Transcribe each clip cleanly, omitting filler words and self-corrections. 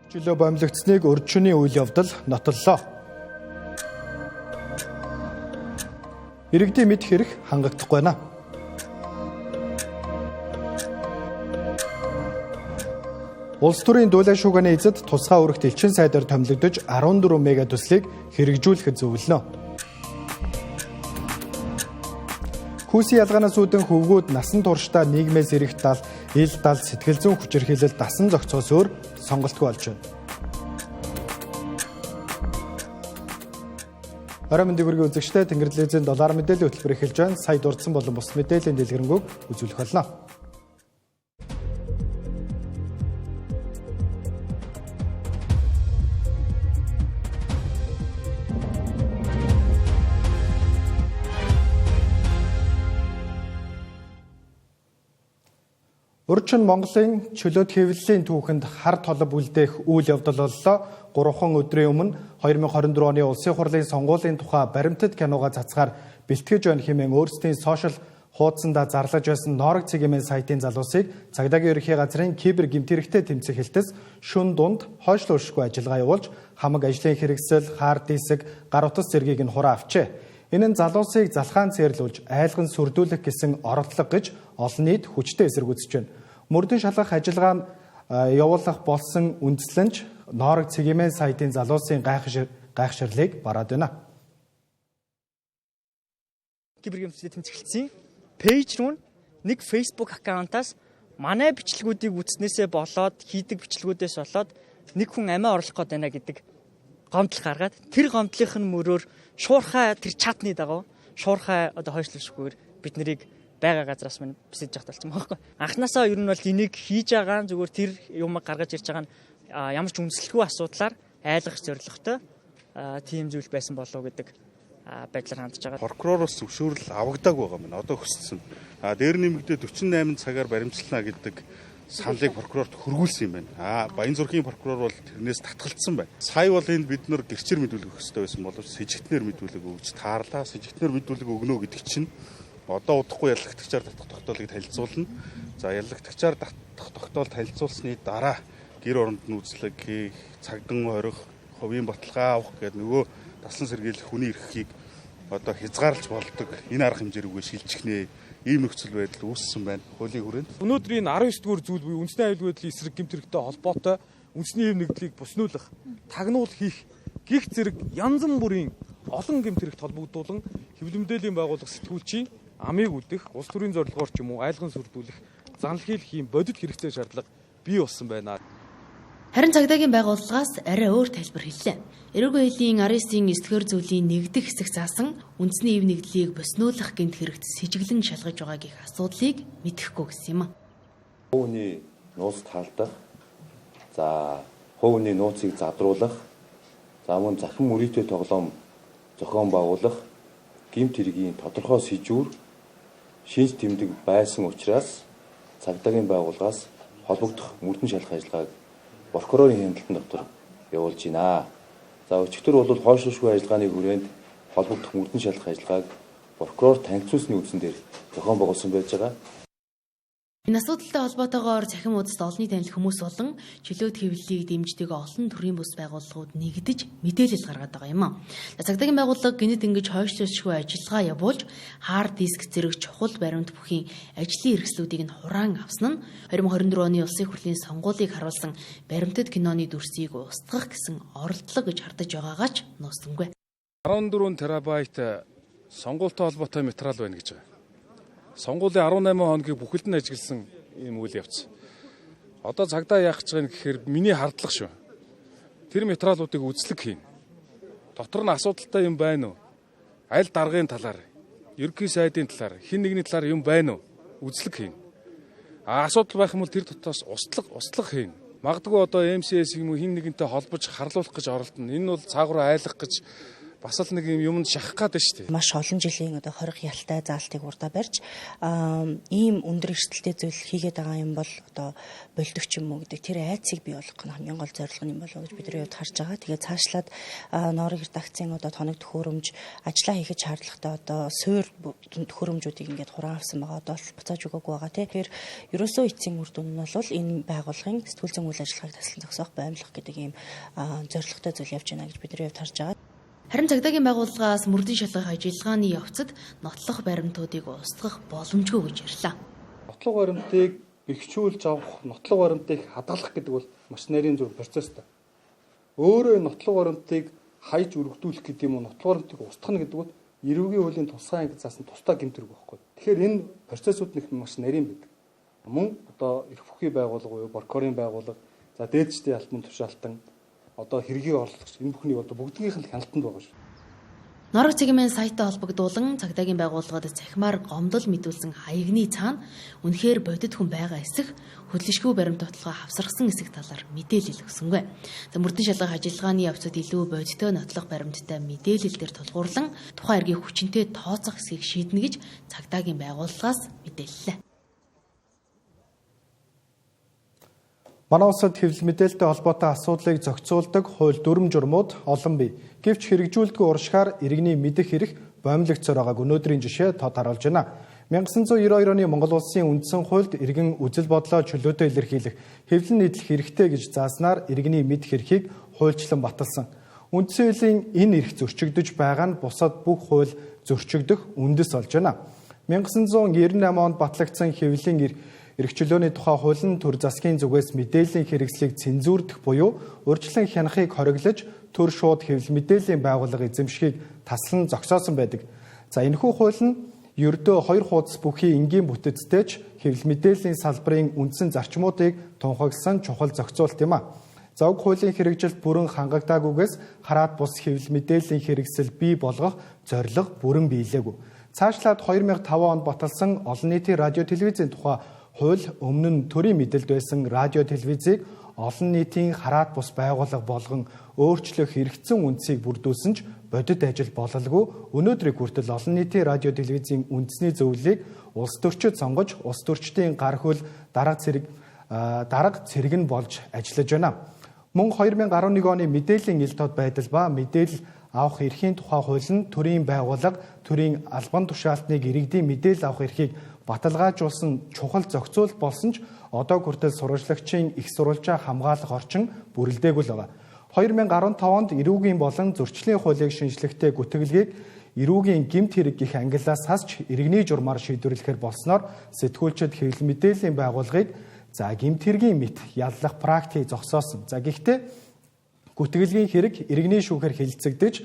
Чөлөө бомлогдсныг өрчөний үйл явдал нотоллоо. Иргэдийн мэд хэрэг хангахдахгүй байна. Улс төрийн дуулаа шууганы эзэд тусгай өргөт элчин сайдаар томилогдож 14 мега төслийг хэрэгжүүлэхэд зөвлөнө. Хүүсийн ялгаанаас үүдэн хөвгүүд насан туршдаа нийгмээс ирэх тал, ил дал, сэтгэл зүйн хүчирхийлэл дасан зохицоос өөр сонголтгүй болж байна. Орой мэндийг хүргэе үзэгчдээ, Тэнгэр телевизийн доллар мэдээллийн хөтөлбөр эхэлж байна. Сая дурдсан болон бус мэдээллийн дэлгэрэнгүй үзүүлэх болно. Урчин Монголын чөлөөт хэвлэлийн түүхэнд хар толб үлдээх үйл явдал боллоо. 3 өдрийн өмнө 2024 оны улсын хурлын сонгуулийн тухай баримтат киноога цацгаар бэлтгэж байна хэмээн өөрсдийн сошиал хуудсандаа зарлаж байсан Ноорог цэгийн сайтын залуусыг цагдаагийн ерөнхий газрын кибер гэмтэрэгтэй тэмцэх хэлтэс шүн дунд хойшлуулшгүй ажиллагаа явуулж хамаг ажлын хэрэгсэл, хаар дисэг, гар утас зэргийг нь хураа авчээ. Энэ нь залуусыг залхаан цээрлүүлж айлган сүрдүүлэх гэсэн ородлого гэж олон нийт хүчтэй эсэргүүцэж байна. Мөрдөн шалгах ажиллагаа нь явуулах болсон үндэслэнч Ноорог цэгийн сайтын залуусын гайхширлыг бараад байна. Кибергэмтэлтэй тэмцэглэсэн пэйж рүү нэг Facebook аккаунтаас манай бичлэгүүдийг үзснээсээ болоод хийдэг бичлэгүүдээс болоод нэг хүн амиа оруулах гээд байна гэдэг гомдол гаргаад тэр гомдлынх нь мөрөөр шуурхай тэр чатны дагуу шуурхай одоо хойшлуулшгүйгээр бид нарыг байгаа газраас мань бисэж явах талцсан байхгүй. Анхнаасаа ер нь бол энийг хийж байгаа зүгээр тэр юмыг гаргаж ирж байгаа нь ямар ч үндэслэхгүй асуудлаар айлгах зорилготой тийм зүйл байсан болов уу гэдэг байдлаар хандж байгаа. Прокуророос зөвшөөрөл авагдааг байгаа мэн одоо хөссөн. Дээр нэмэгдээ 48 цагаар баримтлана гэдэг саналыг прокурорт хөргүүлсэн юм байна. Баянзүрхийн прокурор бол тэрнээс татгалцсан байна. Сая бол энд бид нар гэрчээр мэдүүлэх хэрэгтэй байсан боловч сэжигтнэр мэдүүлэг өгч таарлаа. Сэжигтнэр мэдүүлэг өгнө гэдэг чинь одоо удахгүй яллагтагчаар татах тогтоолыг танилцуулна. За яллагтагчаар татах тогтоол танилцуулсны дараа гэр оронд нь үзлэг хийх, цагдан хорих, хувийн баталгаа авах гэдэг нөгөө таслан сэргийлэх хүний эрхийг одоо хязгаарлаж болдог. Энэ арга хэмжээрүүгээ шилжих нэ. Ийм нөхцөл байдал үүссэн байна. Хуулийн хүрээнд. Өнөөдрийн 19 дугаар зүйл буюу үндэсний аюулгүй байдлын эсрэг гэмтэрэгтэй холбоотой үндэсний хэв нэгдлийг буснуулах, тагнуул хийх, гих зэрэг янз бүрийн олон гэмтэрэгт холбогдуулан хэвлэмдээлийн байгууллага сэтгүүлчийн амийг үлдэх, улс төрийн зорилгоор ч юм уу айлган сүрдүүлэх, занл хийх юм бодит хэрэгцээ шаардлага бий болсон байна. Харин цагдаагийн байгууллагаас арай өөр тайлбар хэллээ. Эрүүгийн хилийн 19-ийн 9-р зүйлийн нэгдэх хэсэг заасан үндэсний хэв нэгдлийг боснуулах гэмт хэрэгт сэжиглэн шалгаж байгаагийн асуудлыг мэдэхгүй гэсэн юм. Хувийн нууц таалдах, за хувийн нууцыг задруулах, за мөн захин мөрийтэй тоглоом зохион байгуулах, гэмт хэргийн тодорхой сэжүүр шинж тэмдэг байсан учраас цагдаагийн байгууллагаас холбогдох мөрдөн шалгах ажиллагааг прокурорын хяналтын дотор явуулж байна. За өчигдөр бол хойшлуулшгүй ажиллагааны хүрээнд холбогдох мөрдөн шалгах ажиллагааг прокурор танилцуулсны үндсэн дээр зохион байгуулсан байж байгаа. Энэ асуудалтай холбоотойгоор цахим хуудасд олонний танил хүмүүс болон чөлөөт хэвлэлийг дэмждэг олон төрлийн бус байгууллагууд нэгдэж мэдээлэл гаргаад байгаа юм. Цагдаагийн байгууллага гинэд ингэж хойшлуулшгүй ажиллагаа явуулж хаар диск зэрэг чухал баримт бүхийн ажлын хэрэгслүүдийг нь хураан авсан нь 2024 оны улсын хурлын сонгуулийг харуулсан баримтат киноны дүрсийг устгах гэсэн оролдлого гэж хардаж байгаагаа ч нууцсангүй. 14 терабайт сонгуультай холбоотой материал байна гэж байгаа. Сонгуулийн 18 хоногийг бүхэлд нь ажигласан ийм үйл явц. Одоо цагдаа яах гэж байгаа гэхээр миний хардлага шүү. Тэр материалуудыг үзлэг хийн. Дотор нь асуудалтай юм байна уу? Аль даргын талаар, ерөнхий сайдын талаар, хэн нэгний талаар юм байна уу? Үзлэг хийн. Асуудал байх юм бол тэр дотоос устгах хийн. Магадгүй одоо MCS юм уу хэн нэгэнтэй холбож харлуулах гэж оролдоно. Энэ бол цаагаараа айлах гэж бас л нэг юм шахах гээд шүү дээ. Маш олон жилийн одоо хориг ялтай заалтыг урдаа барьж ийм өндөр эрсдэлтэй зүйл хийгээд байгаа юм бол одоо болдог ч юм уу гэдэг тэр айцыг бий болгох нь хамгийн гол зорилго юм болов уу гэж бидний хувьд харж байгаа. Тэгээд цаашлаад Норыг редакцийн одоо тоног төхөөрөмж ажиллаа хийхэд шаардлагатай одоо суур төхөөрөмжүүдийг ингээд хуран авсан байгаа. Одоо буцааж өгөөгүй байгаа тийм. Тэгэхээр ерөөсөө эцсийн үр дүн нь бол энэ байгууллагын сэтгүүл зүйн үйл ажиллагааг таслан зогсоох баймлах гэдэг ийм зорилготой зүйл явж байна гэж бидний хувьд харж байгаа. Харин цагдаагийн байгууллагаас мөрдийн шалгах ажиллагааны явцад нотлох баримтуудыг устгах боломжгүй гэж ярьлаа. Нотлох баримтыг бэхжүүлж авах, нотлох баримтыг хадгалах гэдэг бол маш нарийн зөв процесстэй. Өөрөө нотлох баримтыг хайж өргөдүүлэх гэдэг юм уу, нотлох баримтыг устгах гэдэг бол эрүүгийн хуулийн тусгай анги заасан тусдаа гэмтэрэг байхгүй. Тэгэхээр энэ процессууд нэг маш нарийн байдаг. Мөн одоо эрх бүхий байгууллага буюу прокурорын байгууллага, за дээдчдийн албан тушаалтан, одоо хэргийг орлогч энэ бүхний одоо бүгднийх нь хяналтанд байгаа шүү. Норог цэгийн сайттай холбогдуулан цагдаагийн байгууллагад цахимаар гомдол мэдүүлсэн хаягны цаана үнэхээр бодит хүн байгаа эсэх хөдлөшгүй баримт тотлогоо хавсаргасан эсэх талаар мэдээлэл өгсөнгүй. За мөрдөн шалгах ажиллагааны явцад илүү бодиттой нотлох баримттай мэдээлэл дээр тулгуурлан тухайн эргийг хүчинтэй тооцох эсхийг шийднэ гэж цагдаагийн байгууллагаас мэдээллээ. Манай улсад хэвлэл мэдээлэлтэй холбоотой асуудлыг зохицуулдаг хууль дүрм журмууд олон бий. Гэвч хэрэгжүүлдэггүй уршихаар иргэний мэдэх эрх боомлогдсоор байгааг өнөөдрийн жишээ тод харуулж байна. 1992 оны Монгол улсын үндсэн хуульд иргэн үзэл бодлоо чөлөөтэй илэрхийлэх, хэвлэл нийтлэх эрхтэй гэж зааснаар иргэний мэдэх эрхийг хуульчлан баталсан. Үндсэн хуулийн энэ эрх зөрчигдөж байгаа нь бусад бүх хууль зөрчигдөх үндэс болж байна. 1998 онд батлагдсан хэвлэлийн эрх чөлөөний тухай хууль нь төр засгийн зүгээс мэдээллийн хэрэгслийг цензурдэх буюу урьдчилан хянахыг хориглож төр шууд хэвлэл мэдээллийн байгууллага эзэмшихийг таслан зогсоосон байдаг. За энэхүү хууль нь ердөө 2 хуудас бүхий энгийн бүтэцтэй ч хэвлэл мэдээллийн салбарын үндсэн зарчмуудыг тунхагласан чухал зохицуулт юм а. За уг хуулийн хэрэгжилт бүрэн хангагдаагүйгээс хараад бус хэвлэл мэдээллийн хэрэгсэл бий болгох зорилго бүрэн биелээгүй. Цаашлаад 2005 онд баталсан олон нийтийн радио телевизийн тухай хууль өмнө нь төрийн мэдээлэлд байсан радио телевизийг олон нийтийн хараад бус байгууллага болгон өөрчлөх хэрэгцсэн үндсийг бүрдүүлсэн ч бодит ажил бололгүй өнөөдрийг хүртэл олон нийтийн радио телевизийн үндэсний зөвлөлийг улс төрчид сонгож улс төрчдийн гар хөл дарга цэрэг нь болж ажиллаж байна. Мөн 2011 оны мэдээллийн ил тод байдал ба мэдээлэл авах эрхийн тухай хууль нь төрийн байгууллага төрийн албан тушаалтныг иргэдийн мэдээлэл авах эрхийг баталгаажуулсан чухал зохицуулт болсон ч одоо хүртэл сурвалжлагчийн их сурвалжаа хамгаалах орчин бүрэлдээгүй л байгаа. 2015 онд эрүүгийн болон зөрчлийн хуулийг шинжлэхдээ гүтгэлгийг эрүүгийн гэмт хэрэг гэх ангиллаас хасч иргэний журмаар шийдвэрлэхээр болсноор сэтгүүлчид хэвлэл мэдээллийн байгууллагыг гэмт хэргийн мэт яллах практикийг зогсоосон. Гэхдээ гүтгэлгийн хэрэг иргэний шүүхээр хэлэлцэгдэж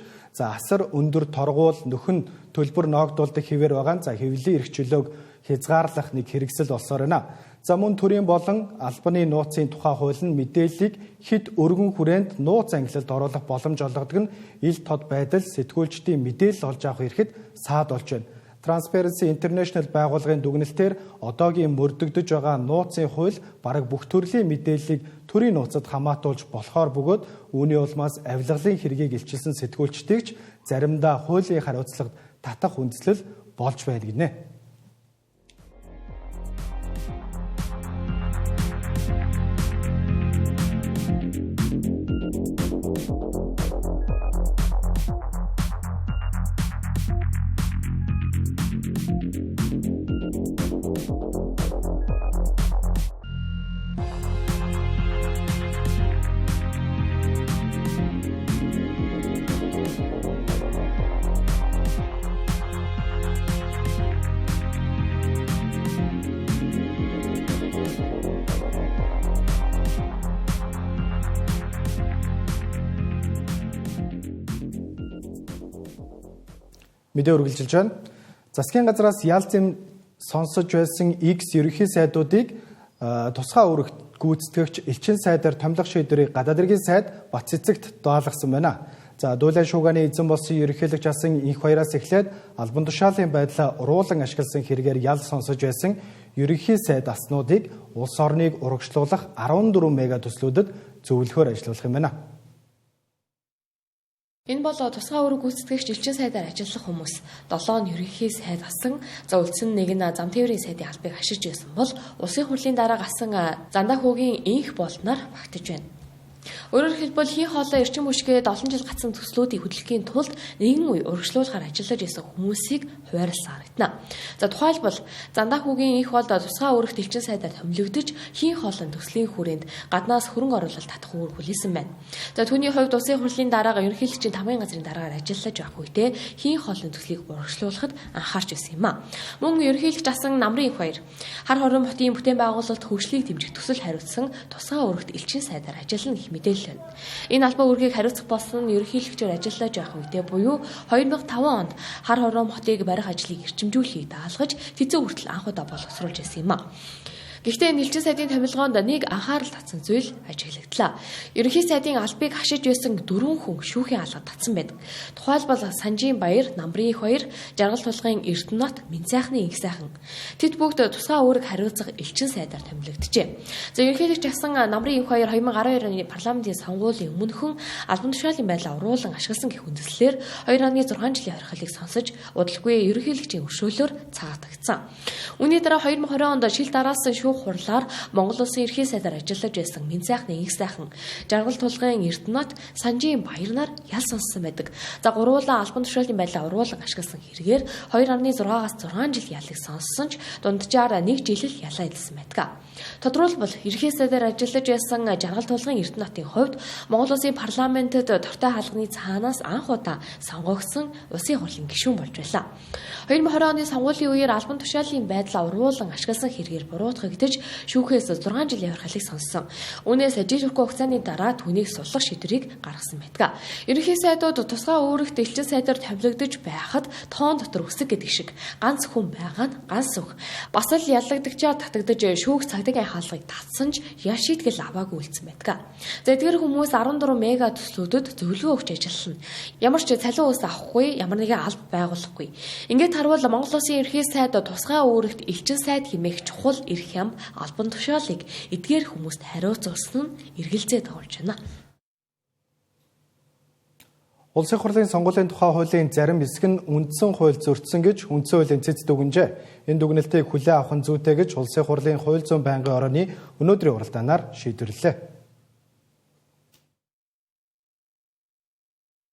асар өндөр торгуул нөхөн төлбөр ноогдуулдаг хэвээр байгаа нь хэвлэлийн эрх чөлөөг хязгаарлах нэг хэрэгсэл болсоор байна. За мөн төрийн болон албаны нууцын тухай хууль нь мэдээллийг хэд өргөн хүрээнд нууц ангилалд оруулах боломж олгодог нь ил тод байдал сэтгүүлчдийн мэдээлэл олж авах эрхэд саад болж байна. Transparency International байгууллагын дүгнэлтээр одоогийн мөрдөгдөж байгаа нууцын хууль бараг бүх төрлийн мэдээллийг төрийн нууцад хамаатуулж болохоор бөгөөд үүний улмаас авилгалын хэргийг илчилсэн сэтгүүлчдийг ч заримдаа хуулийн хариуцлагад татах үндслэл болж байна гинэ. Мэдээ үргэлжилж байна. Засгийн газраас ялцын сонсож байсан X ерөнхий сайдуудыг тусгай үүрэгт гүйцэтгэгч элчин сайдаар томилох шийдвэрийг гадаад иргэн сайд Бацэцэгт даалгасан байна. За дуулайн шууганы эзэн болсон ерөнхийлөгч асан инх баяраас эхлээд албан тушаалын байдлаа уруулан ашигласан хэрэгээр ял сонсож байсан ерөнхий сайд аснуудыг улс орныг урагшлуулах 14 мега төслүүдэд зөвлөхөөр ажиллах юм байна. Энэ бол тусгай үүрэг гүйцэтгэгч элчин сайдаар ажиллах хүмүүс 7 нь ерөнхий сайд асан, за үлдсэн нэг нь зам тээврийн сайдын албыг ашиглаж байсан бол улсын хурлын дараа гасан Зандаа хүүгийн инх болтноор багтаж байна. Өөрөөр хэлбэл хий хоолой эрчим хүчгээд олон жил гацсан төслүүдийг хөдөлгөхийн тулд нэгэн үе урагшлуулахаар ажиллаж исэн хүмүүсийг хуваарлсан харагдана. За тухайлбал Зандаа хүүгийн инх бол тусгай үүрэгт элчин сайдаар томилогдож хий хоолойн төслийн хүрээнд гаднаас хөрөнгө оруулалт татах үүрэг хүлээсэн байна. За түүний хувьд улсын хурлын дараагаар ерөнхийлөгчийн тамгын газрын дараагаар ажиллаж байх үедээ хий хоолойн төслийг урагшлуулахад анхаарч байсан юм а. Мөн ерөнхийлөгч асан Намрын их баяр хар хорон хотын бүтээн байгуулалт хөгжлийг дэмжих төсөл хариуцсан тусгай үүрэгт элчин сайдаар ажиллана гэх мэдээлэл байна. Энэ албан үүргийг хариуцах болсон нь ерөнхийлөгчөөр ажиллаж байх үедээ буюу 2005 онд хар хором хотыг барих ажлыг эрчимжүүлэхийг даалгаж тэзээ хүртэл анх удаа боловсруулж байсан юм а. Гэхдээ энэ элчин сайдын томилгоонд нэг анхаарал татсан зүйл ажиглагдлаа. Ерөнхий сайдын албыг хашиж байсан 4 хүн шүүхийн алгад татсан байдаг. Тухайлбал Санжийн баяр, Намрын их баяр, Жаргал тулгын Эрдэнэт, Минцайхны инх сайхан. Тэд бүгд тусгай үүрэг хариуцах элчин сайдаар томилогджээ. За ерөнхийлөгч асан Намрын их баяр 2012 оны парламентын сонгуулийн өмнөхөн албан тушаалын байдлаа уруулан ашигласан гэх үндэслэлээр 2.6 жилийн хорихлыг сонсож удалгүй ерөнхийлөгчийн өршөөлөөр цаатагдсан. Үүний дараа 2020 онд шил дараалсан хурлаар Монгол улсын ерхий сайдаар ажиллаж байсан Минцайхны инх сайхан, Жаргал тулгын Эрдэнэт, Санжийн баяр нар ял сонссон байдаг. За гурвуулаа албан тушаалын байдлаа уруулан ашигласан хэрэгээр 2.6-аас 6 жил ялыг сонссон ч дунджаар 1 жил л ялаа илсэн байдаг. Тодорхойлбол ерхий сайдаар ажиллаж байсан Жаргал тулгын Эрдэнэтийн хувьд Монгол улсын парламентэд дортой хаалганы цаанаас анх удаа сонгогдсон улсын хурлын гишүүн болж байлаа. 2020 оны сонгуулийн үеэр албан тушаалын байдлаа уруулан ашигласан хэрэгээр буруутгагдж шүүхээс 6 жилийн хорхлыг сонссон. Үүнээс жил хүрэх хугацааны дараа түүнийг суллах шийдвэрийг гаргасан байдаг. Ерөнхий сайдууд тусгай үүрэгт элчин сайдаар томилогдож байхад тоон дотор үсэг гэдэг шиг ганц хүн байгаа нь ганц үг. Бас л яллагдагчаар татагдаж шүүх цагдаагийн хаалгыг татсан ч ял шийтгэл аваагүй үлдсэн байдаг. За эдгээр хүмүүс 14 мега төслүүдэд зөвлөгөө өгч ажиллана. Ямар ч цалин ус авахгүй, ямар нэгэн алба байгуулахгүй. Ингээд харвал Монгол улсын ерөнхий сайд тусгай үүрэгт элчин сайд хэмээх чухал эрх хям албан тушаалыг эдгээр хүмүүст хариуцуулсан нь эргэлзээ тохиолж байна. Улсын хурлын сонгуулийн тухай хуулийн зарим хэсэг нь үндсэн хууль зөрчсөн гэж үндсэн хуулийн цэц дүгнжээ. Энэ дүгнэлтийг хүлээн авах нь зүйтэй гэж улсын хурлын хууль зүйн байнгын орооны өнөөдрийн уралдаанаар шийдвэрлэлээ.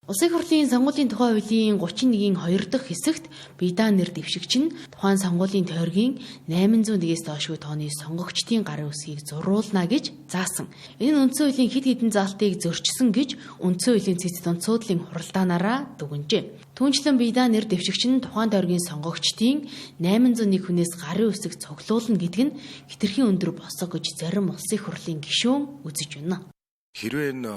Улсын хурлын сонгуулийн тухай хуулийн 31-ийн 2 дахь хэсэгт Биедаан нэр дэвшигч нь тухайн сонгуулийн тойргийн 801-ээс доошгүй тооны сонгогчдын гарын үсгийг зурруулна гэж заасан. Энэ нь үндсэн хуулийн хэд хэдэн заалтыг зөрчсөн гэж үндсэн хуулийн цэц дунцуудлын хуралдаанаараа дүгнжээ. Түүнчлэн Биедаан нэр дэвшигч нь тухайн тойргийн сонгогчдын 801 хүнээс гарын үсэг цуглуулна гэдэг нь хэтэрхий өндөр босго гэж зарим улсын хурлын гишүүн үзэж байна. Хэрвээ энэ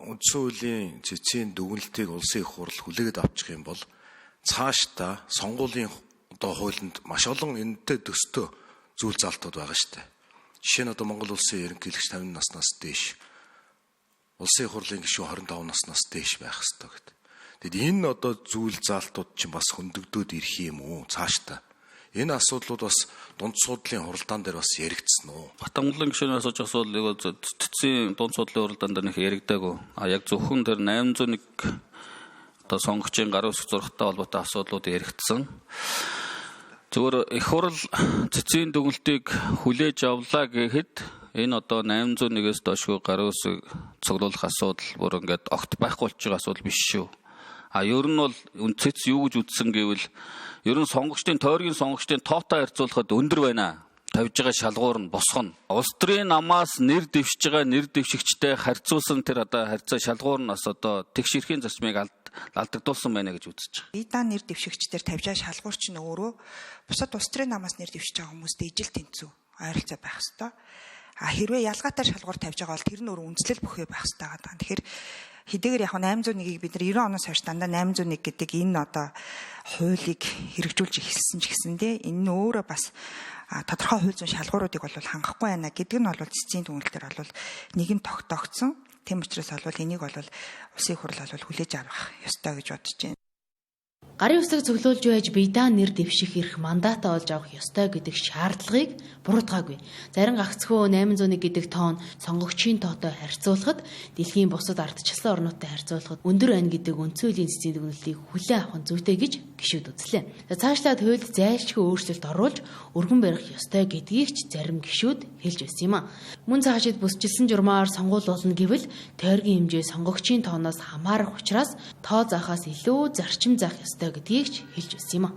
үндсэн хуулийн цэцгийн дүгнэлтийг улсын их хурл хүлээгээд авчих юм бол цаашдаа сонгуулийн хуулинд маш олон энэтэй төстэй зүйл залтууд байгаа шүү дээ. Жишээ нь Монгол улсын ерөнхийлөгч 50 наснаас дээш, улсын их хурлын гишүүн 25 наснаас дээш байх ёстой гэдэг. Тэгэд энэ зүйл залтууд чинь бас хөндөгдөөд ирэх юм уу цаашдаа? Энэ асуудлууд бас дунд суудлын хуралдаан дээр бас яригдсан уу? Батамглан гишүүний асууж асуудлыг цэцгийн дунд суудлын хуралдаан дээр нэг яригдаагүй. Яг зөвхөн тэр 801 сонгогчийн гарын үсэг зурхтай холбоотой асуудлууд яригдсан. Зөвхөн их хурл цэцгийн дүгнэлтийг хүлээж авлаа гэхэд энэ 801-ээс доошгүй гарын үсэг цуглуулах асуудал бүр ингээд огт байхгүй болж байгаа асуудал биш шүү. Ер нь бол цэц юу гэж үзсэн гэвэл ер нь сонгогчдын тойргийн сонгогчдын тоотой харьцуулахад өндөр байна. Тавьж байгаа шалгуур нь босгоно. Улс төрийн намаас нэр дэвшиж байгаа нэр дэвшигчтэй харьцуулсан тэр харьцаа шалгуур нь бас тэгш эрхийн зарчмыг алдагдуулсан байна гэж үзэж байгаа. Биедаан нэр дэвшигчдэр тавьж байгаа шалгуур чинь өөрөө бусад улс төрийн намаас нэр дэвшиж байгаа хүмүүстэй ижил тэнцүү ойролцоо байх хэвээр. Хэрвээ ялгаатай шалгуур тавьж байгаа бол тэр нь өөрөө үндэслэл бүхий байх хэвээр байгаа. Тэгэхээр хэдийгээр яг 801-ийг бид нар 90 оноос хойш дандаа 801 гэдэг энэ хуулийг хэрэгжүүлж эхэлсэн ч гэсэндээ энэ нь өөрөө бас тодорхой хууль зүйн шалгууруудыг бол хангахгүй байна гэдэг нь бол цэцгийн дүгнэлтээр бол нэгэн тогтоогдсон. Тэм учраас бол энийг бол улсын хурл хүлээж авах ёстой гэж бодож байна. Гарын үсэг цуглуулж байж биедан нэр дэвших эрх мандатаа олж авах ёстой гэдэг шаардлагыг буруутгаагүй. Зарим гагцхүү 801 гэдэг тоон сонгогчийн тоотой харьцуулахад дэлхийн бусад ардчилсан орнуудтай харьцуулахад өндөр байна гэдэг үндсэн хуулийн цэцгийн дүгнэлтийг хүлээн авах нь зүйтэй гэж гишүүд үзлээ. Цаашлаад хуульд зайлшгүй өөрчлөлт оруулж өргөн барих ёстой гэдгийг ч зарим гишүүд хэлж байсан юм а. Мөн цаашид бүсчилсэн журмаар сонгуул болно гэвэл тойргийн хэмжээ сонгогчийн тооноос хамаарах учраас тоо заахаас илүү зарчим заах ёстой гэдгийг ч хэлж байсан юм а.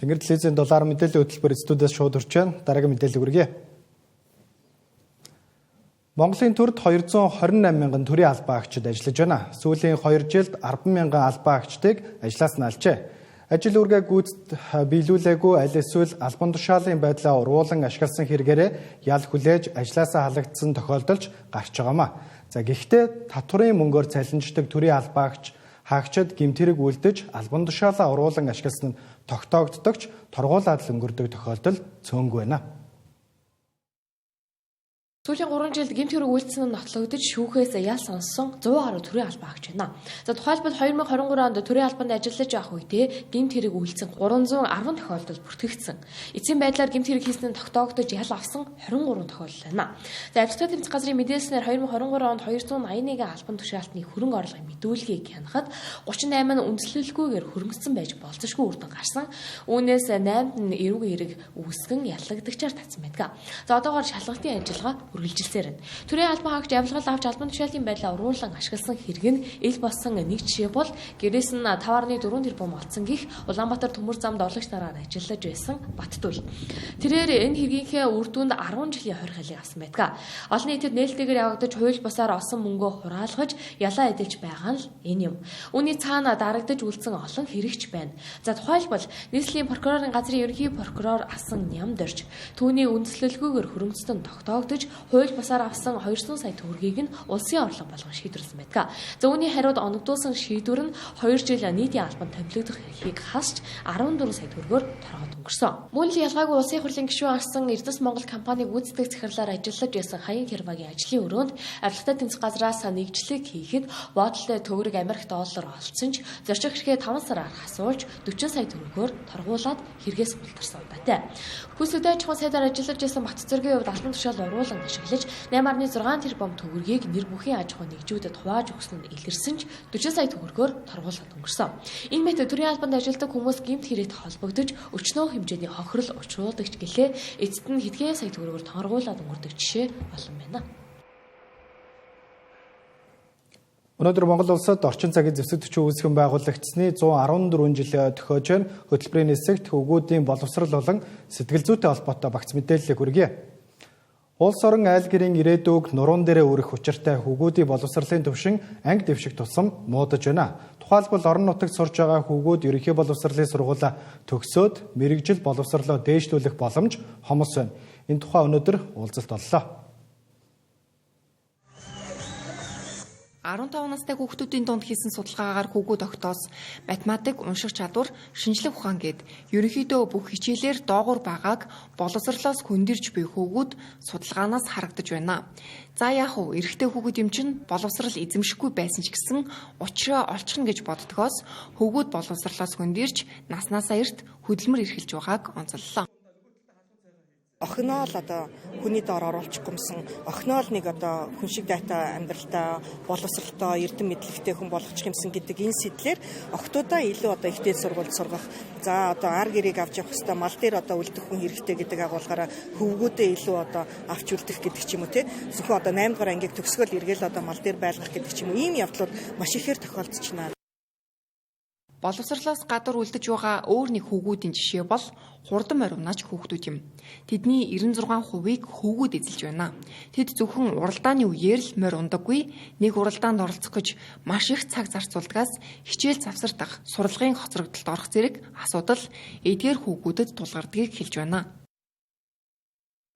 Тэнгэр телевизийн дулаар мэдээллийн хөтөлбөр студиэс шууд орж байна. Дараагийн мэдээлэл хүргэе. Монголын төрд 228 мянган төрийн албан агчид ажиллаж байна. Сүүлийн 2 жилд 10 мянган албан агчдыг ажлаас нь алжээ. Ажил үргээ гүйцэд биелүүлээгүй аль эсвэл албан тушаалын байдлаа уруулан ашигласан хэрэгээрээ ял хүлээж ажлаасаа халагдсан тохиолдолж гарч байгаамаа. За гэхдээ татварын мөнгөөр цалинждаг төрийн албан агч хаагчид гэмтэрэг үлдэж албан тушаалаа уруулан ашигласан нь тогтоогддогч торгуулаад л өнгөрдөг тохиолдол цөөнгүй байна. Сүүлийн 3 жилд гэмт хэрэг үйлдсэн нь нотлогдож шүүхээс ял сонссон 100 гаруй төрийн албан агч байна. За тухайлбал 2023 онд төрийн албанд ажиллаж байх үедээ гэмт хэрэг үйлдсэн 310 тохиолдол бүртгэгдсэн. Эцсийн байдлаар гэмт хэрэг хийсэн нь тогтоогдож ял авсан 23 тохиолдол байна. За авилгатай тэмцэх газрын мэдээлснээр 2023 онд 281 албан тушаалтны хөрөнгө орлогын мэдүүлгийг хянахад 38 нь үндслэлгүйгээр хөрөнгөсөн байж болцсошгүй үр дүн гарсан. Үүнээс 8 нь эрүүг хэрэг үүсгэн яллагдагчаар татсан байдаг. За одоогоор шалгалтын ажиллагаа үргэлжилсээр байна. Төрийн албан агч авилгал авч албан тушаалын байдлаа уруулан ашигласан хэрэг нь ил болсон нэг жишээ бол гэрээс нь 5.4 тэрбум олцсон гих Улаанбаатар төмөр замд орлогч нараар ажиллаж байсан Баттүл. Тэрээр энэ хэргийнхээ үр дүнд 10 жилийн хоригдлыг авсан байдаг. Олон нийтэд нээлттэйгээр явагдаж хууль бусаар олсон мөнгөө хураалгаж ялаа эдэлж байгаа нь л энэ юм. Үүний цаана дарагдаж үлдсэн олон хэрэгч байна. За тухайлбал нийслэлийн прокурорын газрын ерөнхий прокурор асан Нямдорж түүний үндслэлгүйгээр хөрөнгөцтөн тогтоогдож хууль бусаар авсан 200 сая төгрөгийг нь улсын орлого болгон шийдвэрлсэн байдаг. За үүний хариуд оногдуулсан шийдвэр нь 2 жил нийтийн албанд томилогдох эрхийг хасч 14 сая төгрөгөөр торгоод өнгөрсөн. Мөн л ялгаагүй улсын хурлын гишүүн асан Эрдэс Монгол компаниг гүйцэтгэх захирлаар ажиллаж байсан Хаян Хэрвагийн ажлын өрөөнд авилгатай тэмцэх газраас нэгжлэг хийхэд бодлоо төгрөг Америк доллар олцсон ч зорчих эрхээ 5 сараар асуулж 40 сая төгрөгөөр торгуулад хэрэгээс бултарсан удаатай. Хүсэлтэй аж ахуйн сайдаар ажиллаж байсан Бат цэргийн хувьд албан тушаал уруулан ашиглаж 8.6 тэрбум төгрөгийг нэр бүхийн аж ахуйн нэгжүүдэд хувааж өгсөн нь илэрсэн ч 40 сая төгрөгөөр торгуулаад өнгөрсөн. Энэ мэт төрийн албанд ажилладаг хүмүүс гэмт хэрэгт холбогдож өчнөө хэмжээний хохирол учруулдаг ч гэлээ эцэст нь хэдхэн сая төгрөгөөр торгуулаад өнгөрдөг жишээ олон байна. Өнөөдөр Монгол улсад орчин цагийн зэвсэг төчөө үүсгэн байгуулагдсны 114 жил төхөж байна. Хөтөлбөрийн нисэгт хөвгүүдийн боловсрал болон сэтгэл зүйтэй холбоотой багц мэдээллийг хүргэе. Улс орон айл гэрийн ирээдүйг нуруунд дээрээ өрөх учиртай хөвгүүдийн боловсролын төвшин анги дэвших тусам муудаж байна. Тухайлбал орон нутагт сурж байгаа хөвгүүд ерөнхий боловсролын сургуулаа төгсөөд мэрэгжил боловсролоо дээшлүүлэх боломж хомос байна. Энэ тухай өнөөдөр уулзалт боллоо. 15 настай хүүхдүүдийн дунд хийсэн судалгаагаар хүүгүүд октоос математик, унших чадвар, шинжлэх ухаан гээд ерөнхийдөө бүх хичээлээр доогуур байгааг боловсролоос хөндөрж буй хүүгүүд судалгаанаас харагдаж байна. За яах вэ? Эрэгтэй хүүхэд юм чинь боловсрол эзэмшихгүй байсан ч гэсэн учраа олчихно гэж боддгоос хүүгүүд боловсролоос хөндөрж наснаасаа эрт хөдөлмөр эрхэлж байгааг онцоллоо. Охиноо л одоо хүний доор оруулах гомсон, охиноо л нэг одоо хүн шиг дайтай амьдралтай, боловсралтай, эрдэм мэдлэгтэй хүн болгочих юмсан гэдэг энэ сэтлэр охтуудаа илүү одоо ихтэй сургууль сургах. За одоо ар гэрийг авч явах хэвээр мал дээр одоо үлдэх хүн хэрэгтэй гэдэг агуулгаараа хөвгүүдээ илүү одоо авч үлдэх гэдэг ч юм уу те. Зөвхөн одоо 8 дугаар ангийг төгсгөл эргээл одоо мал дээр байлгах гэдэг ч юм уу ийм явдлууд маш ихээр тохиолдож байна. Боловсролоос гадуур үлдэж байгаа өөр нэг хүүгүүдийн жишээ бол хурдан моривнаач хүүхдүүд юм. Тэдний 96%-ийг хүүгүүд эзэлж байна. Тэд зөвхөн уралдааны үеэр л морь ундаггүй, нэг уралдаанд оролцох гэж маш их цаг зарцуулдгаас хичээл завсардах, сурлагын хоцрогдолд орох зэрэг асуудал эдгээр хүүгүүдэд тулгардгийг хэлж байна.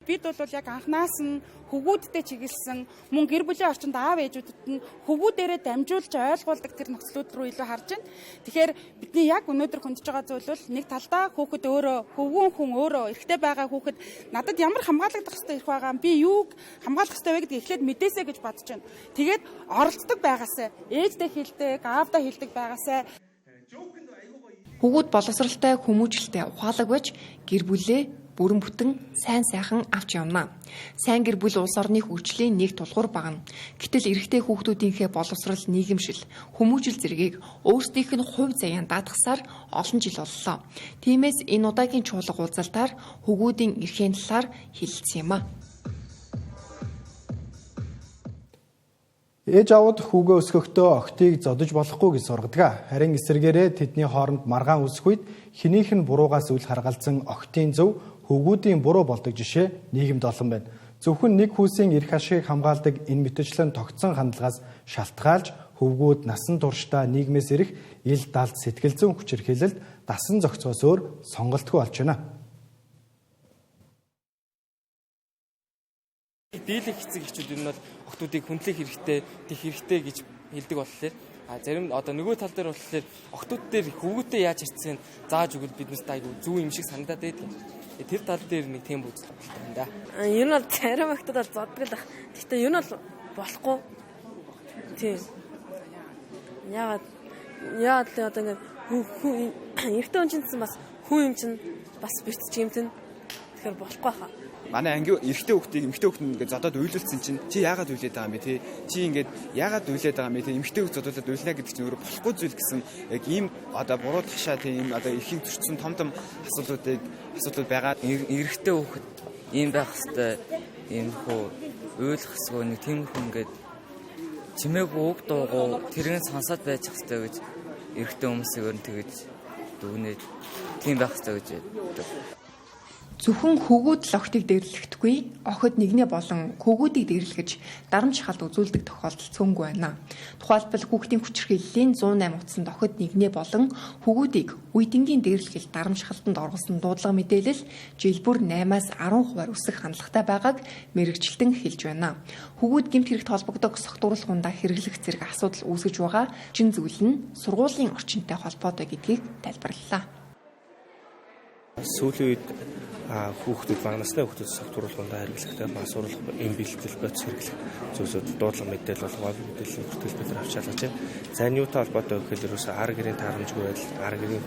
Бид бол яг анхнаас нь хөвгүүдтэй чиглэсэн мөн гэр бүлийн орчинд аав ээжүүдэд нь хөвгүүдээрээ дамжуулж ойлгуулдаг тэр нөхцлүүд рүү илүү харж байна. Тэгэхээр бидний яг өнөөдөр хөндөж байгаа зүйл бол нэг талдаа хүүхэд өөрөө хөвгүүн хүн өөрөө эрэгтэй байгаа хүүхэд надад ямар хамгаалагдах ёстой ирэх байгаа би юуг хамгаалах ёстой вэ гэдгийг эхлээд мэдээсэй гэж бодож байна. Тэгээд оролцдог байгаасай, ээждээ хэлдэг, аавдаа хэлдэг байгаасай. Хүүгүүд боловсралтай, хүмүүжлтэй, ухаалаг байж гэр бүлээ бүрэн бүтэн сайн сайхан авч явна. Сайн гэр бүл улс орны хөгжлийн нэг тулгуур багна. Гэтэл эрэгтэй хүүхдүүдийнхээ боловсрал, нийгэмшил, хүмүүжил зэргийг өөрсдийнх нь хувь заяан даатгасаар олон жил боллоо. Тиймээс энэ удаагийн чуулга уулзалтаар хүүгүүдийн эрхийн талаар хэлэлцсэн юм а. Ээж аавд хүүгээ өсгөхдөө охтыг зодож болохгүй гэж сургадаг. Харин эсвэргээрээ тэдний хооронд маргаан үүсэх үед хинийх нь буруугаас үл харгалзан охтын зөв хүүгүүдийн буруу болдог жишээ нийгэмд олон байна. Зөвхөн нэг хүүсийн эрх ашигыг хамгаалдаг энэ мэтчилэн тогтсон хандлагаас шалтгаалж хөвгүүд насан туршдаа нийгмээс ирэх ил далд сэтгэл зүйн хүчирхийлэлд дасан зохицоос өөр сонголтгүй болж байна. Дийлэх эцэг эхчүүд энэ бол охтуудыг хүндлэх хэрэгтэй, дэх хэрэгтэй гэж хэлдэг болохоор зарим одоо нөгөө тал дээр болохоор охтууд дээр хүүгүүдээ яаж ирцэн зааж өгвөл биднээс айгүй зүв юм шиг санагдаад байдаг. Тэр тал дээр нэг тийм үзэл байна да. Энэ бол зарим охтууд бол зоддог л ах. Гэхдээ энэ бол болохгүй. Тийм. Яагаад л одоо ингэ эртөө хүн чинь бас хүн юм чинь бас бэртэж юм чинь тэгэхээр болохгүй хаа. Манай анги эрэгтэй хүүхдийг эмэгтэй хүүхд ингээд зодоод уйлуулсан чинь чи яагаад уйлээд байгаа юм бэ те? Чи ингээд яагаад уйлээд байгаа юм бэ те? Эмэгтэй хүүхд зодуулаад уйлна гэдэг чинь өөрөө болохгүй зүйл гэсэн яг ийм одоо буруу ташаа тийм одоо эрхийг зөрчсөн том асуудлууд байгаа. Эрэгтэй хүүхд ийм байх хэвээр ийм хөө уйлах хэсгөө нэг тиймэрхүү ингээд чимээгүй үг дуугуу тэрэн сонсоод байж хэвээр гэж эрэгтэй хүмүүсийг өөр тэгэж дүгнээд тийм байх хэвээр гэж Зөвхөн хүүгүүд л охтыг дээрлэхдэггүй, охид нэгнээ болон хүүгүүдийг дээрлэхэж дарамт шахалт үзүүлдэг тохиолдол цөөнгүй байна. Тухайлбал хүүхдийн хүчирхийллийн 108 утсанд охид нэгнээ болон хүүгүүдийг үеийнгийн дээрлэхэл дарамт шахалтанд оргосон дуудлага мэдээлэл жил бүр 8-аас 10% өсөх хандлагатай байгааг мэрэгчлэн хэлж байна. Хүүгүүд гэмт хэрэгт холбогдох согтууруулгундаа хэрэглэх зэрэг асуудал үүсгэж байгаа чин зүйл нь сургуулийн орчинтой холбоотой гэдгийг тайлбарлалаа. Сүүлийн үед хүүхдүүд бага насны хүүхдүүд согтууруулгундаа хэрэглэхдээ ба сурах эм бэлтгэл боц хэрэглэх зүйлсүүд дуудлага мэдээлэл болгоо мэдээллийн бүртгэл бид нар авч чадж байна. За энэ юутай холбоотой гэхээр ерөөсөө ар гэрийн таарамжгүй байдал, ар гэрийн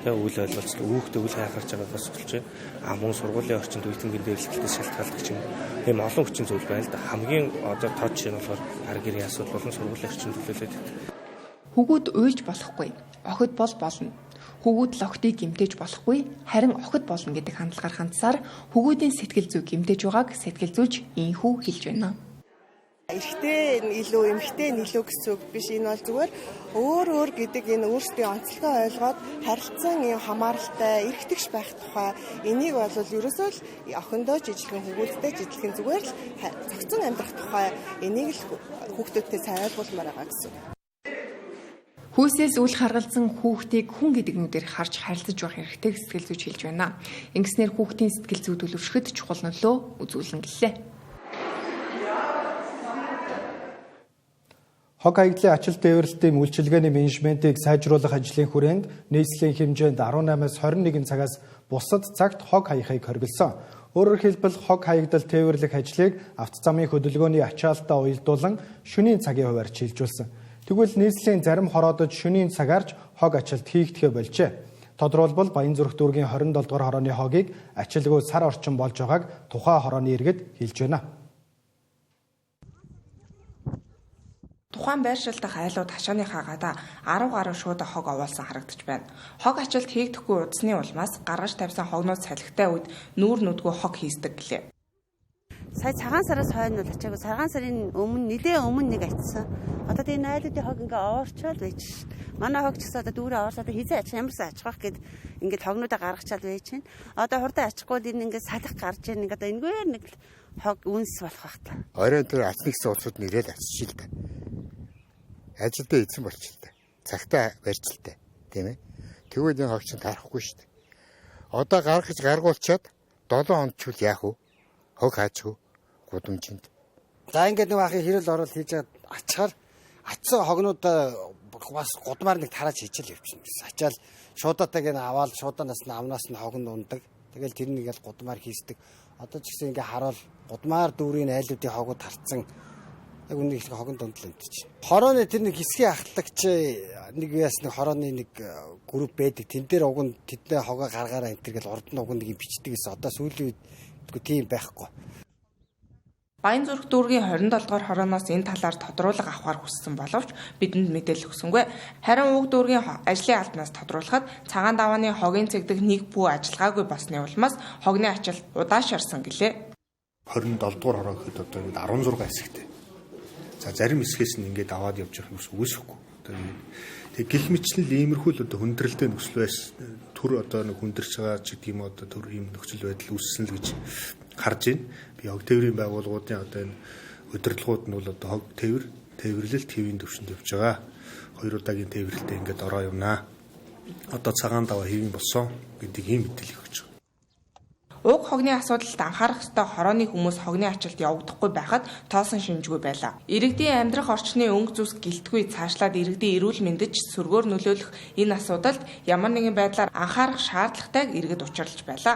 үйл ойлголцол, хүүхдээ үл хайхарч байгаагаас болж мөн сургуулийн орчинд үеийнгийн дээрлэхээс шалтгаалдаг юм. Ийм олон хүчин зүйл байна л да. Хамгийн одоо тод жишээ нь болохоор ар гэрийн асуудал болон сургуулийн орчинд төлөөлөд байдаг. Хүүгүүд уйлж болохгүй. Охид бол болно. Хүүгүүд л охтыг гэмтээж болохгүй, харин охид болно гэдэг хандлагаар хандсаар хүүгүүдийн сэтгэл зүй гэмтээж байгааг сэтгэл зүйч инхүү хэлж байна. Эрэгтэй илүү эмэгтэй илүү гэсэн үг биш, энэ бол зүгээр өөр гэдэг энэ өөрсдийн онцлогоо ойлгоод харилцан юм хамааралтай эрэгтэгч байх тухай энийг бол ерөөсөө л охиндоо жижигхэн хүүгүүдтэй жижигхэн зүгээр л зохицон амьдрах тухай энийг л хүүхдүүдтэй сайн ойлгуулмаар байгаа гэсэн. Хүүсээс үл харгалзан хүүхдийг хүн гэдэг нүдээр харж харилцаж байх хэрэгтэй сэтгэл зүйч хэлж байна. Ингэснээр хүүхдийн сэтгэл зүй төлөвшөхөд чухал нөлөө үзүүлнэ гэлээ. Хог хаягдлын ачаал тээвэрлэлтийн үйлчилгээний менежментийг сайжруулах ажлын хүрээнд нийслэлийн хэмжээнд 18-аас 21 цагаас бусад цагт хог хаяхыг хориглосон. Өөрөөр хэлбэл хог хаягдал тээвэрлэх ажлыг автозамын хөдөлгөөний ачаалтаа уялдуулан шөнийн цагийн хуваар чийлжүүлсэн. Тэгвэл нийслэлийн зарим хороодод шөнийн цагаарч хог ачаалт хийгдэхэ болжээ. Тодорхойлбол Баянзүрх дүүргийн 27 дугаар хорооны хогийг ачаалгүй сар орчин болж байгааг тухайн хорооны иргэд хэлж байна. Тухайн байршил дахь айлууд хашааныхаа гадаа 10 гаруй шууд хог овоолсон харагдаж байна. Хог ачаалт хийгдэхгүй удасны улмаас гаргаж тавьсан хогнууд салхитай үед нүүр нүдгүй хог хийсдэг гэлээ. Сая цагаан сараас хойно л ачаагүй цагаан сарын нэлээд өмнө нэг ачсан. Одоо тэгээ найлуудын хог ингээ оорчоод байж шин. Манай хог ч гэсэн одоо дүүрээ оорсоод хизээ ач ямарсан ачих гэд ингээд хогнуудаа гаргачаад байж шин. Одоо хурдан ачихгүй энэ ингээ салхи гарч ийн ингээ одоо энэгээр нэг хог үнс болох бах та. Оройн дээр ачны гэсэн уцууд нэрэл ачиж л та. Ажилдаа эзэн болчихлоо. Цагтаа барьцалтай, тийм ээ. Тэгвэл энэ хог чинь тарахгүй шүү дээ. Одоо гаргаж гаргуулчаад 7 хонд ч үл яах вэ? Хог хаачгүй гудамжинд. За ингээд нэг ахын хэрэл орол хийж ачаар ачсан хогнуудаа бас гудмаар нэг тарааж хийчихэл явчихна. Ачаал шуудаатайг нь аваад шууданаас нь амнаас нь хогн ундаг. Тэгэл тэр нэгээл гудмаар хийсдэг. Одоо ч гэсэн ингээ хараал гудмаар дүүрийн айлуудын хогууд харцсан. Яг үнэ их хогон дундлаа чинь. Хорооны тэр нэг хэсгийн ахтлагч нэг яас нэг хорооны нэг групп байдаг. Тэн дээр уг нь тэдний хогоо гаргаараа энэ тэргээл урд нь уг нэг юм бичдэг гэсэн. Одоо сүүлийн үед тийм байхгүй. Баянзүрх дүүргийн 27 дугаар хорооноос энэ талаар тодруулга авахар хүссэн боловч бидэнд мэдээлэл өгсөнгүй. Харин уг дүүргийн ажлын албанаас тодруулахад цагаан давааны хогийн цэгдэх нэг бүү ажиллагаагүй болсны улмаас хогны ачаал удаашарсан гэлээ. 27 дугаар хороо гэхэд одоо ингэ 16 хэсэгтэй. За зарим хэсгээс нь ингээд аваад явж явах юм үсэхгүй. Тэг гих мэтлэл иймэрхүү л одоо хүндрэлтэй нөхцөл байс төр одоо нэг хүндэрч байгаа ч гэдэг юм одоо төр ийм нөхцөл байдал үүссэн л гэж харж байна. Би хог тээврийн байгууллагуудын одоо энэ удирдлагууд нь бол одоо хог тээвэрлэл твийн төвшөнд явж байгаа. 2 удаагийн тээвэрлэлтэд ингээд ороо явнаа. Одоо цагаан даваа хэвэн болсон гэдэг ийм мэдээлэл өгч байгаа. Уг хогны асуудалд анхаарах ёстой хорооны хүмүүс хогны ачаалт явагдахгүй байхад тоосон шинжгүй байлаа. Иргэдийн амьдрах орчны өнгө зүс гэлтгүй цаашлаад иргэдийн эрүүл мэндэд сөргөөр нөлөөлөх энэ асуудалд ямар нэгэн байдлаар анхаарах шаардлагатайг иргэд учруулж байлаа.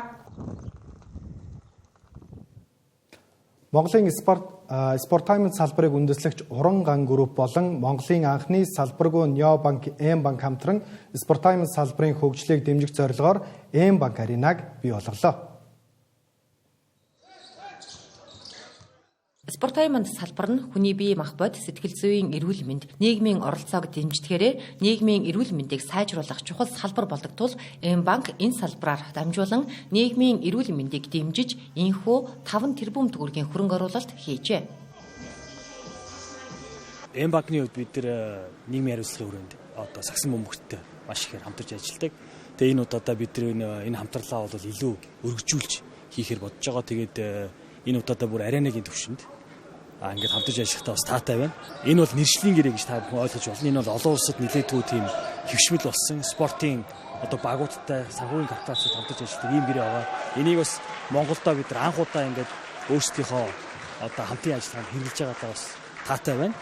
Монголын спортаймент салбарыг үндэслэгч Уран ган групп болон Монголын анхны салбаргүй Необанк М-банк хамтран спортаймент салбарын хөгжлийг дэмжих зорилгоор М-банк аренаг бий болголоо. Спортаймент салбар нь хүний бие махбод, сэтгэл зүйн эрүүл мэнд, нийгмийн оролцоог дэмждэхээрээ нийгмийн эрүүл мэндийг сайжруулах чухал салбар болдог тул М-банк энэ салбараар дамжуулан нийгмийн эрүүл мэндийг дэмжиж энэхүү 5 тэрбум төгрөгийн хөрөнгө оруулалт хийжээ. М-банкны хувьд бид нэр нийгмийн хариуцлагын хүрээнд одоо сагсан бөмбөгттэй маш ихээр хамтарч ажилладаг. Тэгээ энэ удаадаа бид энэ хамтарлаа бол илүү өргөжүүлж хийхээр бодож байгаа. Тэгээд энэ удаадаа бүр аренагийн төвшөнд ингээд хамтарч ажиллахдаа бас таатай байна. Энэ бол нэршлийн гэрээ гэж та бүхэн ойлгож байна. Энэ бол олон улсад нэлээдгүй тийм хөвшмөл болсон спортын одоо багуудтай санхүүгийн корпорацууд хамтарч ажилладаг ийм гэрээ байгаа. Энийг бас Монголдо бид анх удаа ингээд өөрсдийнхөө одоо хамтын ажиллагаанд хэрэгжилж байгаадаа бас таатай байна.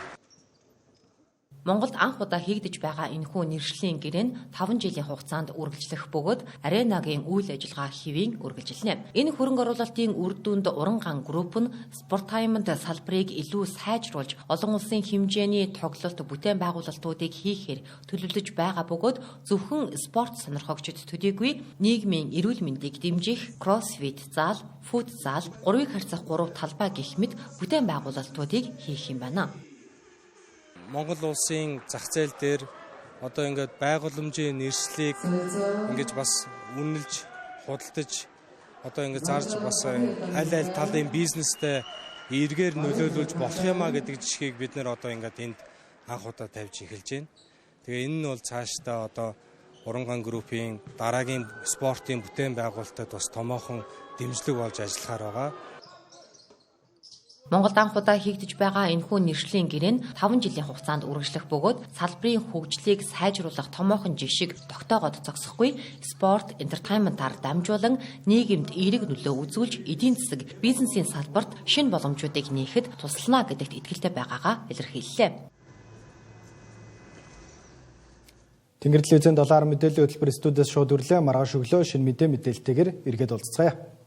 Монголд анх удаа хийгдэж байгаа энэхүү нэршлийн гэрээ нь 5 жилийн хугацаанд үргэлжлэх бөгөөд аренагийн үйл ажиллагаа хэвийн үргэлжилнэ. Энэ хөрөнгө оруулалтын үр дүнд Уран ган групп нь спортаймент салбарыг илүү сайжруулж олон улсын хэмжээний тоглолт бүтээн байгуулалтуудыг хийхээр төлөвлөж байгаа бөгөөд зөвхөн спорт сонирхогчид төдийгүй нийгмийн эрүүл мэндийг дэмжих кроссфит зал, фут зал, 3-ыг харьцах 3 талбай гэх мэт бүтээн байгуулалтуудыг хийх юм байна. Монгол улсын зах зээл дээр одоо ингээд байгууламжийн нэршлиг ингэж бас үнэлж, худалдаж одоо ингээд зарж бас аль талын бизнестэй эргээр нөлөөлүүлж болох юмаа гэдэг жишгийг бид нэр одоо ингээд энд анх удаа тавьж эхэлж байна. Тэгээ энэ нь бол цаашдаа одоо Уран ган группийн дараагийн спортын бүтээн байгуулалтад бас томоохон дэмжлэг болж ажиллахаар байгаа. Монголд анх удаа хийгдэж байгаа энэхүү нэршлийн гэрээ нь 5 жилийн хугацаанд үргэлжлэх бөгөөд салбарын хөгжлийг сайжруулах томоохон жишг тогтоогоод зогсохгүй спорт, энтертайнментаар дамжуулан нийгэмд эерэг нөлөө үзүүлж эдийн засаг, бизнесийн салбарт шинэ боломжуудыг нээхэд туслана гэдэгт итгэлтэй байгаагаа илэрхийллээ. Тэнгэр телевизэн 7 мэдээллийн хөтөлбөр студиэс шууд өрлөө маргааш өглөө шинэ мэдээлэлтэйгээр эргээд уулзцгаая.